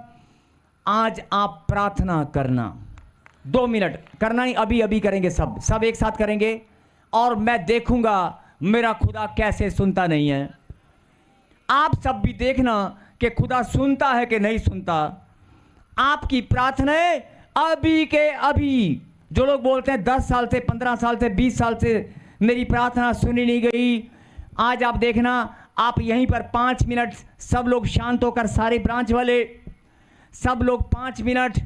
आज आप प्रार्थना करना। 2 मिनट करना ही, अभी अभी करेंगे, सब एक साथ करेंगे। और मैं देखूंगा मेरा खुदा कैसे सुनता नहीं है। आप सब भी देखना कि खुदा सुनता है कि नहीं सुनता। आपकी प्रार्थनाएं अभी के अभी, जो लोग बोलते हैं 10 साल से, 15 साल से, 20 साल से मेरी प्रार्थना सुनी नहीं गई, आज आप देखना, आप यहीं पर 5 मिनट सब लोग शांत होकर, सारे ब्रांच वाले सब लोग 5 मिनट,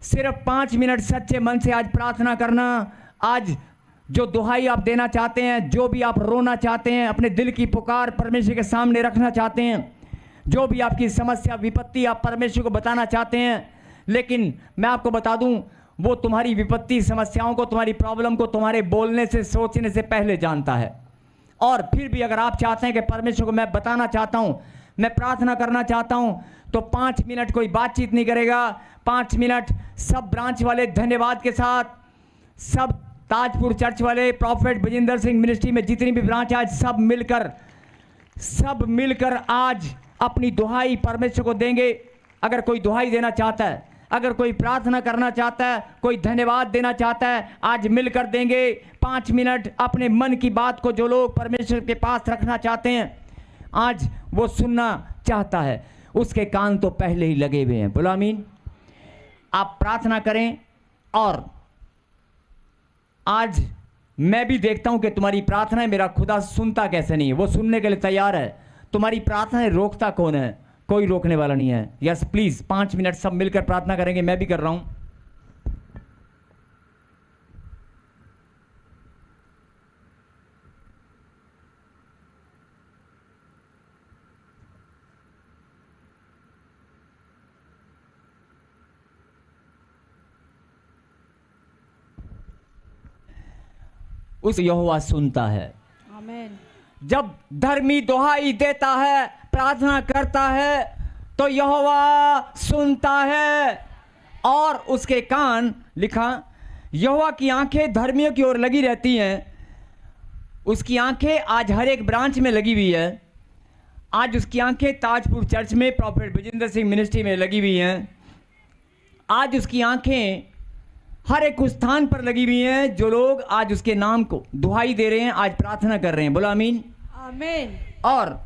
सिर्फ 5 मिनट सच्चे मन से आज प्रार्थना करना। आज जो दुहाई आप देना चाहते हैं, जो भी आप रोना चाहते हैं, अपने दिल की पुकार परमेश्वर के सामने रखना चाहते हैं, जो भी आपकी समस्या विपत्ति आप परमेश्वर को बताना चाहते हैं, लेकिन मैं आपको बता दूं, वो तुम्हारी विपत्ति समस्याओं को, तुम्हारी प्रॉब्लम को तुम्हारे बोलने से, सोचने से पहले जानता है। और फिर भी अगर आप चाहते हैं कि परमेश्वर को मैं बताना चाहता हूं, मैं प्रार्थना करना चाहता हूं, तो 5 मिनट कोई बातचीत नहीं करेगा। 5 मिनट सब ब्रांच वाले धन्यवाद के साथ, सब ताजपुर चर्च वाले, प्रॉफेट बजिंदर सिंह मिनिस्ट्री में जितनी भी ब्रांच आज सब मिलकर आज अपनी दुहाई परमेश्वर को देंगे। अगर कोई दुहाई देना चाहता है, अगर कोई प्रार्थना करना चाहता है, कोई धन्यवाद देना चाहता है, आज मिलकर देंगे। 5 मिनट अपने मन की बात को जो लोग परमेश्वर के पास रखना चाहते हैं, आज वो सुनना चाहता है, उसके कान तो पहले ही लगे हुए हैं। बोलो आमीन। आप प्रार्थना करें। और आज मैं भी देखता हूं कि तुम्हारी प्रार्थनाएं मेरा खुदा सुनता कैसे नहीं है, वो सुनने के लिए तैयार है। तुम्हारी प्रार्थनाएं रोकता कौन है? कोई रोकने वाला नहीं है। यस प्लीज 5 मिनट सब मिलकर प्रार्थना करेंगे। मैं भी कर रहा हूं। उस यहोवा सुनता है। आमीन। जब धर्मी दुहाई देता है, प्रार्थना करता है, तो यहोवा सुनता है और उसके कान, लिखा, यहोवा की आंखें धर्मियों की ओर लगी रहती हैं। उसकी आंखें आज हर एक ब्रांच में लगी हुई है। आज उसकी आंखें ताजपुर चर्च में, प्रॉफेट बजिंदर सिंह मिनिस्ट्री में लगी हुई हैं। आज उसकी आंखें हर एक उस स्थान पर लगी हुई हैं जो लोग आज उसके नाम को दुहाई दे रहे हैं, आज प्रार्थना कर रहे हैं। बोलो आमीन। आमीन। और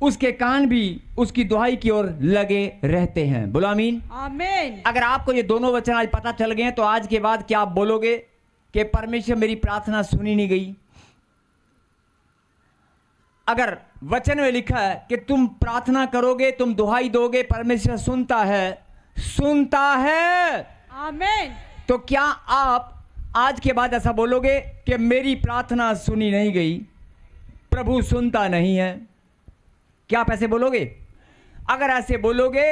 उसके कान भी उसकी दुहाई की ओर लगे रहते हैं। बोलो आमीन। आमीन। अगर आपको ये दोनों वचन आज पता चल गए हैं, तो आज के बाद क्या आप बोलोगे कि परमेश्वर मेरी प्रार्थना सुनी नहीं गई? अगर वचन में लिखा है कि तुम प्रार्थना करोगे, तुम दुहाई दोगे, परमेश्वर सुनता है, सुनता है, आमीन, तो क्या आप आज के बाद ऐसा बोलोगे कि मेरी प्रार्थना सुनी नहीं गई, प्रभु सुनता नहीं है? क्या आप ऐसे बोलोगे? अगर ऐसे बोलोगे,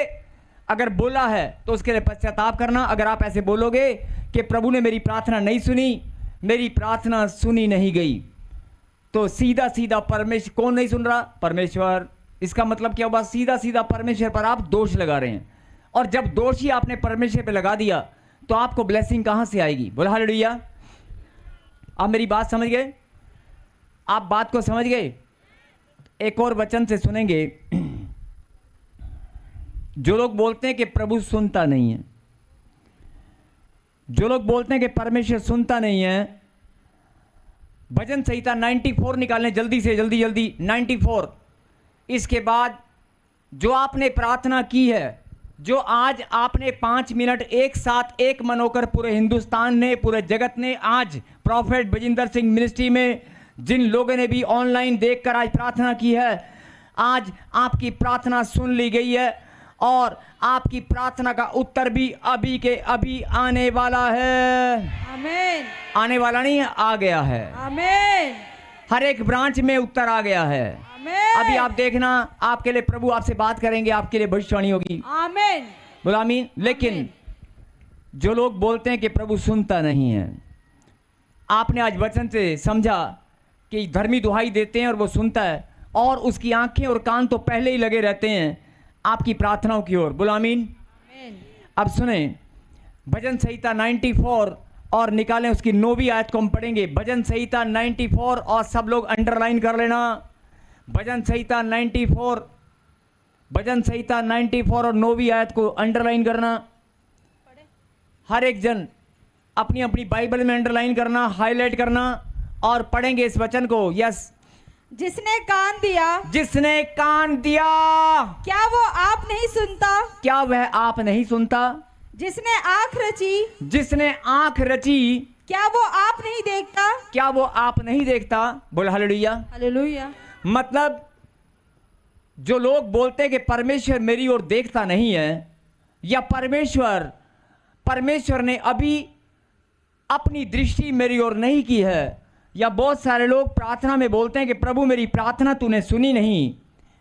अगर बोला है तो उसके लिए पश्चाताप करना। अगर आप ऐसे बोलोगे कि प्रभु ने मेरी प्रार्थना नहीं सुनी, मेरी प्रार्थना सुनी नहीं गई, तो सीधा सीधा परमेश्वर, कौन नहीं सुन रहा? परमेश्वर। इसका मतलब क्या हुआ? सीधा सीधा परमेश्वर पर आप दोष लगा रहे हैं। और जब दोष ही आपने परमेश्वर पे लगा दिया, तो आपको ब्लेसिंग कहां से आएगी? बोला हालेलुया। आप मेरी बात समझ गए? आप बात को समझ गए? एक और वचन से सुनेंगे। जो लोग बोलते हैं कि प्रभु सुनता नहीं है, जो लोग बोलते हैं कि परमेश्वर सुनता नहीं है, भजन संहिता 94 निकालें जल्दी से, जल्दी 94। इसके बाद जो आपने प्रार्थना की है, जो आज आपने 5 मिनट एक साथ एक मन होकर पूरे हिंदुस्तान ने, पूरे जगत ने, आज प्रॉफेट बजिंदर सिंह मिनिस्ट्री में जिन लोगों ने भी ऑनलाइन देखकर आज प्रार्थना की है, आज आपकी प्रार्थना सुन ली गई है और आपकी प्रार्थना का उत्तर भी अभी के अभी आने वाला है। आमीन। आने वाला नहीं है, आ गया है। आमीन। हर एक ब्रांच में उत्तर आ गया है। आमीन। अभी आप देखना, आपके लिए प्रभु आपसे बात करेंगे, आपके लिए भविष्यवाणी होगी। आमीन। बोला आमीन। लेकिन जो लोग बोलते हैं कि प्रभु सुनता नहीं है, आपने आज वचन से समझा कि धर्मी दुहाई देते हैं और वो सुनता है, और उसकी आंखें और कान तो पहले ही लगे रहते हैं आपकी प्रार्थनाओं की ओर। बोलो आमीन। अब सुने भजन संहिता 94 और निकालें उसकी 9वीं आयत को हम पढ़ेंगे। भजन संहिता 94 और सब लोग अंडरलाइन कर लेना। भजन संहिता 94, भजन संहिता 94 और 9वीं आयत को अंडरलाइन करना। हर एक जन अपनी अपनी बाइबल में अंडरलाइन करना, हाईलाइट करना और पढ़ेंगे इस वचन को। यस। जिसने कान दिया, जिसने कान दिया, क्या वो आप नहीं सुनता? क्या वह आप नहीं सुनता? जिसने आंख रची, जिसने आंख रची, क्या वो आप नहीं देखता? क्या वो आप नहीं देखता? बोल हालेलुया। हालेलुया। मतलब जो लोग बोलते हैं कि परमेश्वर मेरी ओर देखता नहीं है, या परमेश्वर ने अभी अपनी दृष्टि मेरी ओर नहीं की है, या बहुत सारे लोग प्रार्थना में बोलते हैं कि प्रभु मेरी प्रार्थना तूने सुनी नहीं,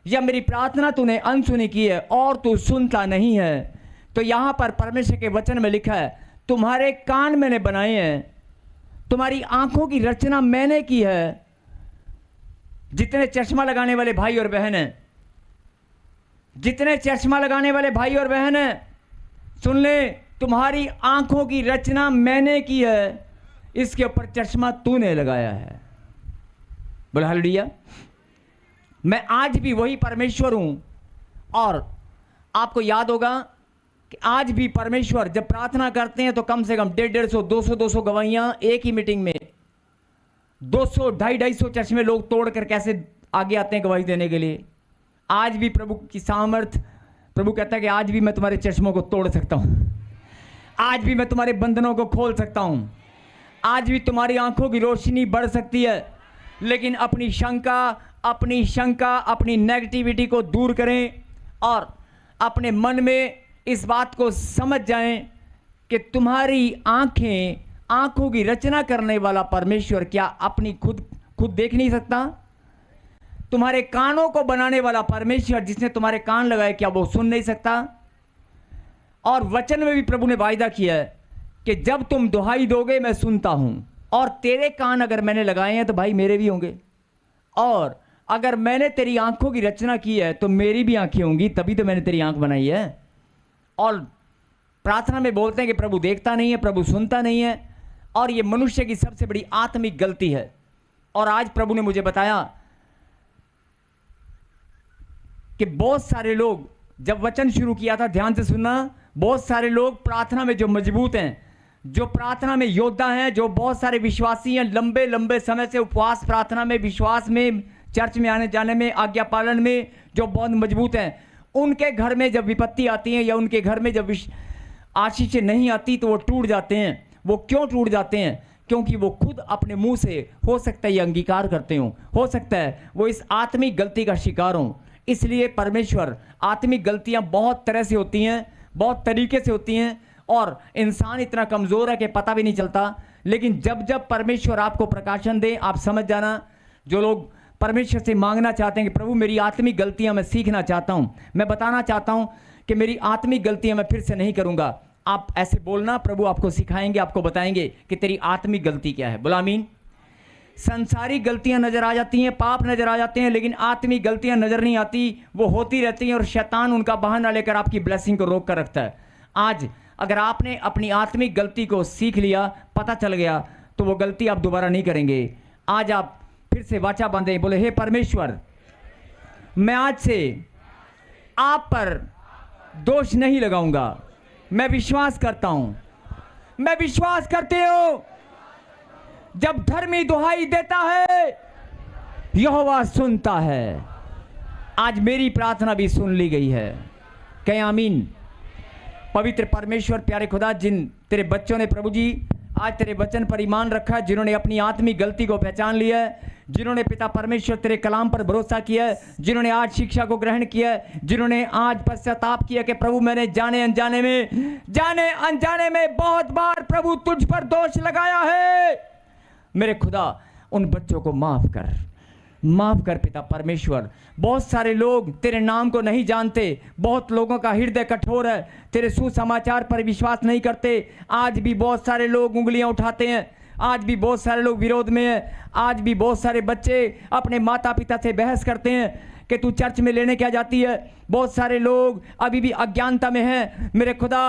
या मेरी प्रार्थना तूने अनसुनी की है और तू सुनता नहीं है। तो यहां पर परमेश्वर के वचन में लिखा है, तुम्हारे कान मैंने बनाए हैं, तुम्हारी आंखों की रचना मैंने की है। जितने चश्मा लगाने वाले भाई और बहन हैं, जितने चश्मा लगाने वाले भाई और बहन हैं, सुन ले, तुम्हारी आंखों की रचना मैंने की है, इसके ऊपर चश्मा तूने लगाया है। बोला हालेलुया। मैं आज भी वही परमेश्वर हूं। और आपको याद होगा कि आज भी परमेश्वर जब प्रार्थना करते हैं तो कम से कम 150, 200 गवाहियां एक ही मीटिंग में, 200, 250 चश्मे लोग तोड़कर कैसे आगे आते हैं गवाही देने के लिए। आज भी प्रभु की सामर्थ, प्रभु कहता है कि आज भी मैं तुम्हारे चश्मों को तोड़ सकता हूं, आज भी मैं तुम्हारे बंधनों को खोल सकता हूं, आज भी तुम्हारी आंखों की रोशनी बढ़ सकती है। लेकिन अपनी शंका, अपनी नेगेटिविटी को दूर करें और अपने मन में इस बात को समझ जाएं कि तुम्हारी आंखों की रचना करने वाला परमेश्वर क्या अपनी खुद देख नहीं सकता? तुम्हारे कानों को बनाने वाला परमेश्वर जिसने तुम्हारे कान लगाए, क्या वो सुन नहीं सकता? और वचन में भी प्रभु ने वायदा किया है कि जब तुम दुहाई दोगे मैं सुनता हूं, और तेरे कान अगर मैंने लगाए हैं तो भाई मेरे भी होंगे, और अगर मैंने तेरी आंखों की रचना की है तो मेरी भी आंखें होंगी, तभी तो मैंने तेरी आंख बनाई है। और प्रार्थना में बोलते हैं कि प्रभु देखता नहीं है, प्रभु सुनता नहीं है, और ये मनुष्य की सबसे बड़ी आत्मिक गलती है। और आज प्रभु ने मुझे बताया कि बहुत सारे लोग, जब वचन शुरू किया था, ध्यान से सुनना, बहुत सारे लोग प्रार्थना में जो मजबूत हैं, जो प्रार्थना में योद्धा हैं, जो बहुत सारे विश्वासी हैं, लंबे लंबे समय से उपवास प्रार्थना में, विश्वास में, चर्च में आने जाने में, आज्ञा पालन में जो बहुत मजबूत हैं, उनके घर में जब विपत्ति आती है या उनके घर में जब आशीष नहीं आती तो वो टूट जाते हैं। वो क्यों टूट जाते हैं? क्योंकि वो खुद अपने मुंह से हो सकता है ये अंगीकार करते हो सकता है वो इस आत्मिक गलती का शिकार हों। इसलिए परमेश्वर, आत्मिक गलतियां बहुत तरह से होती हैं, बहुत तरीके से होती हैं, और इंसान इतना कमज़ोर है कि पता भी नहीं चलता। लेकिन जब जब परमेश्वर आपको प्रकाशन दे, आप समझ जाना, जो लोग परमेश्वर से मांगना चाहते हैं कि प्रभु मेरी आत्मिक गलतियां मैं सीखना चाहता हूं, मैं बताना चाहता हूं कि मेरी आत्मिक गलतियां मैं फिर से नहीं करूंगा, आप ऐसे बोलना, प्रभु आपको सिखाएंगे, आपको बताएंगे कि तेरी आत्मिक गलती क्या है। बोला आमीन। संसारिक गलतियां नजर आ जाती हैं, पाप नजर आ जाते हैं, लेकिन आत्मिक गलतियां नजर नहीं आती, वो होती रहती हैं, और शैतान उनका बहाना लेकर आपकी ब्लेसिंग को रोक कर रखता है। आज अगर आपने अपनी आत्मिक गलती को सीख लिया, पता चल गया, तो वो गलती आप दोबारा नहीं करेंगे। आज आप फिर से वाचा बांधे, बोले हे परमेश्वर, मैं आज से आप पर दोष नहीं लगाऊंगा, मैं विश्वास करता हूं, मैं विश्वास करते हो जब धर्मी दुहाई देता है यहोवा सुनता है। आज मेरी प्रार्थना भी सुन ली गई है, कहें आमीन। पवित्र परमेश्वर, प्यारे खुदा, जिन तेरे बच्चों ने प्रभु जी आज तेरे वचन पर ईमान रखा है, जिन्होंने अपनी आत्मिक गलती को पहचान लिया है, जिन्होंने पिता परमेश्वर तेरे कलाम पर भरोसा किया है, जिन्होंने आज शिक्षा को ग्रहण किया है, जिन्होंने आज पश्चाताप किया कि प्रभु मैंने जाने अनजाने में बहुत बार प्रभु तुझ पर दोष लगाया है, मेरे खुदा उन बच्चों को माफ कर, माफ कर पिता परमेश्वर। बहुत सारे लोग तेरे नाम को नहीं जानते, बहुत लोगों का हृदय कठोर है, तेरे सुसमाचार पर विश्वास नहीं करते। आज भी बहुत सारे लोग उंगलियां उठाते हैं, आज भी बहुत सारे लोग विरोध में हैं, आज भी बहुत सारे बच्चे अपने माता पिता से बहस करते हैं कि तू चर्च में लेने क्या जाती है। बहुत सारे लोग अभी भी अज्ञानता में हैं। मेरे खुदा,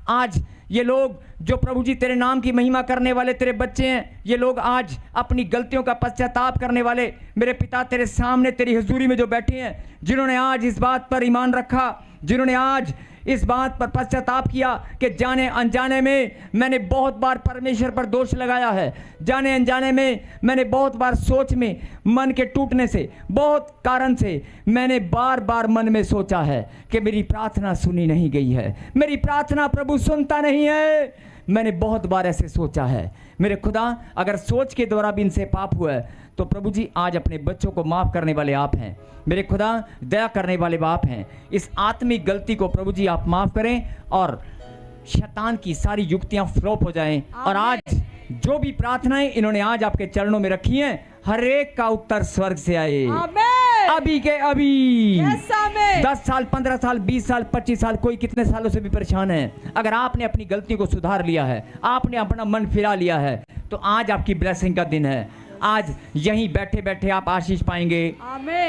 आज ये लोग जो प्रभु जी तेरे नाम की महिमा करने वाले तेरे बच्चे हैं, ये लोग आज अपनी गलतियों का पश्चाताप करने वाले मेरे पिता तेरे सामने तेरी हुजूरी में जो बैठे हैं, जिन्होंने आज इस बात पर ईमान रखा, जिन्होंने आज इस बात पर पश्चाताप किया कि जाने अनजाने में मैंने बहुत बार परमेश्वर पर दोष लगाया है, जाने अनजाने में मैंने बहुत बार सोच में मन के टूटने से, बहुत कारण से मैंने बार बार मन में सोचा है कि मेरी प्रार्थना सुनी नहीं गई है, मेरी प्रार्थना प्रभु सुनता नहीं है। मैंने बहुत बार ऐसे सोचा है। मेरे खुदा, अगर सोच के द्वारा भी इनसे पाप हुआ है तो प्रभु जी आज अपने बच्चों को माफ़ करने वाले आप हैं। मेरे खुदा, दया करने वाले बाप हैं। इस आत्मिक गलती को प्रभु जी आप माफ़ करें और शैतान की सारी युक्तियां फ्लॉप हो जाएं। और आज जो भी प्रार्थनाएं इन्होंने आज आपके चरणों में रखी हैं, हर एक का उत्तर स्वर्ग से आए, अभी के अभी। 10 साल, 15 साल, 20 साल, 25 साल, कोई कितने सालों से भी परेशान है, अगर आपने अपनी गलती को सुधार लिया है, आपने अपना मन फिरा लिया है, तो आज आपकी ब्लेसिंग का दिन है। आज यहीं बैठे बैठे आप आशीष पाएंगे।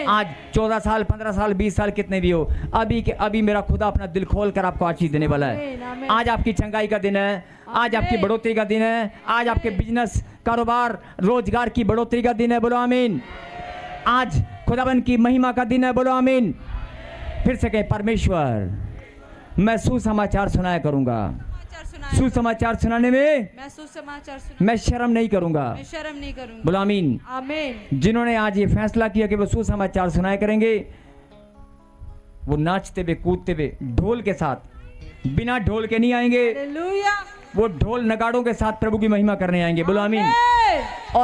आज 14 साल, 15 साल, 20 साल, कितने भी हो, अभी के अभी मेरा खुदा अपना दिल खोल कर आपको आशीष देने वाला है। आज आपकी चंगाई का दिन है, आज आपकी बढ़ोतरी का दिन है, आज आपके बिजनेस, कारोबार, रोजगार की बढ़ोतरी का दिन है। बोलो आमीन। आज खुदाबंद की महिमा का दिन है। बोलो आमीन। फिर से कहें, परमेश्वर, मैं सुसमाचार सुनाया करूंगा, सुसमाचार सुनाने में मैं शर्म नहीं करूंगा, बोलो आमीन। आमीन। जिन्होंने आज ये फैसला किया कि वो सुसमाचार सुनाया करेंगे, वो नाचते हुए, कूदते हुए, ढोल के साथ, बिना ढोल के नहीं आएंगे, हालेलुया। वो ढोल नगाड़ों के साथ प्रभु की महिमा करने आएंगे। बोलो आमीन।